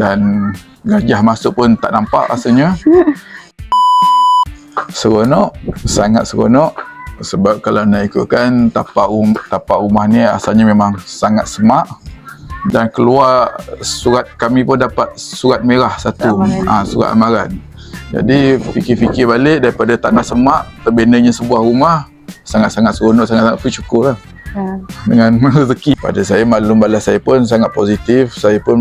Dan gajah masuk pun tak nampak rasanya. Seronok, sangat seronok. Sebab kalau nak ikutkan tapak rumah ni asalnya memang sangat semak. Dan keluar surat, kami pun dapat surat merah satu, surat amaran. Jadi fikir-fikir balik, daripada tanah semak terbinanya sebuah rumah, sangat-sangat seronok, sangat-sangat bersyukur lah. Dengan rezeki pada saya, maklum balas saya pun sangat positif. Saya pun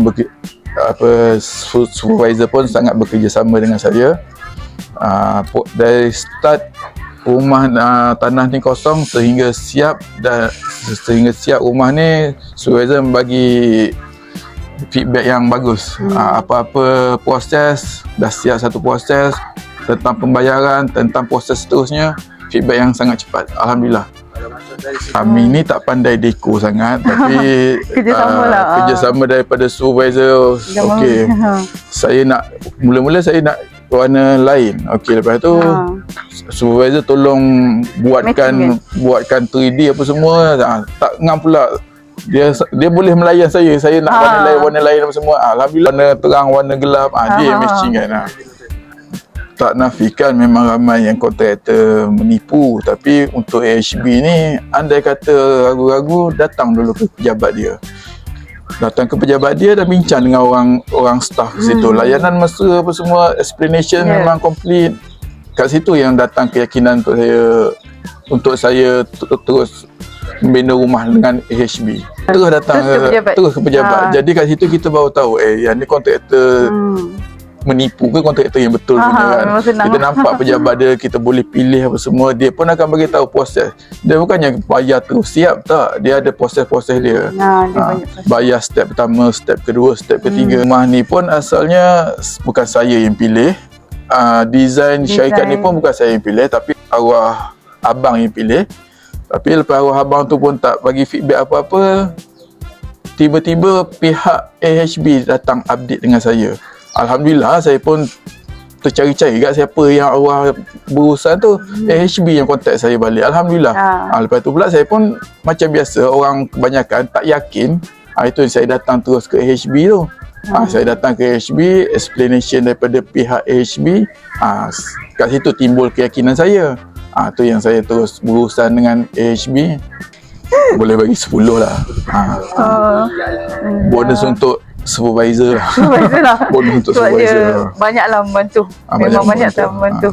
supervisor pun sangat bekerjasama dengan saya. Dari start rumah tanah ni kosong sehingga siap rumah ni, supervisor bagi feedback yang bagus. Apa-apa proses dah siap, satu proses tentang pembayaran, tentang proses seterusnya, feedback yang sangat cepat. Alhamdulillah. Kami ni tak pandai deko sangat, tapi kerjasama daripada supervisor. Okey, saya nak mula-mula saya nak warna lain. Okey, lepas tu supervisor tolong buatkan 3D apa semua. Tak ngam pula. Dia boleh melayan saya nak warna lain apa semua. Alhamdulillah, warna terang, warna gelap, dia matching kan. Tak nafikan memang ramai yang kontraktor menipu, tapi untuk AHB ni, andai kata ragu-ragu, datang dulu ke pejabat dia. Datang ke pejabat dia dan bincang dengan orang staff ke situ. Layanan mesra apa semua, explanation memang komplit. Kat situ yang datang keyakinan untuk saya terus membina rumah dengan AHB. Terus datang terus ke pejabat. Jadi kat situ kita baru tahu, yang ni kontraktor menipu ke kontraktor yang betul punya kan. Kita nampak pejabat dia, kita boleh pilih apa semua. Dia pun akan bagi tahu proses. Dia bukannya bayar terus siap, tak. Dia ada proses-proses dia. Bayar step pertama, step kedua, step ketiga. Rumah ni pun asalnya bukan saya yang pilih. Design syarikat ni pun bukan saya yang pilih, tapi arwah abang yang pilih. Tapi lepas arwah abang tu pun tak bagi feedback apa-apa, tiba-tiba pihak AHB datang update dengan saya. Alhamdulillah, saya pun tercari-cari kat siapa yang arwah berurusan tu. AHB yang kontak saya balik. Alhamdulillah. Lepas tu pula saya pun macam biasa, orang kebanyakan tak yakin. Itu saya datang terus ke AHB tu. Saya datang ke AHB, explanation daripada pihak AHB. Kat situ timbul keyakinan saya. Tu yang saya terus berurusan dengan AHB. Boleh bagi 10 lah. Bonus untuk supervisor lah. Bonus untuk supervisor. Banyaklah membantu. Memang banyak tak membantu.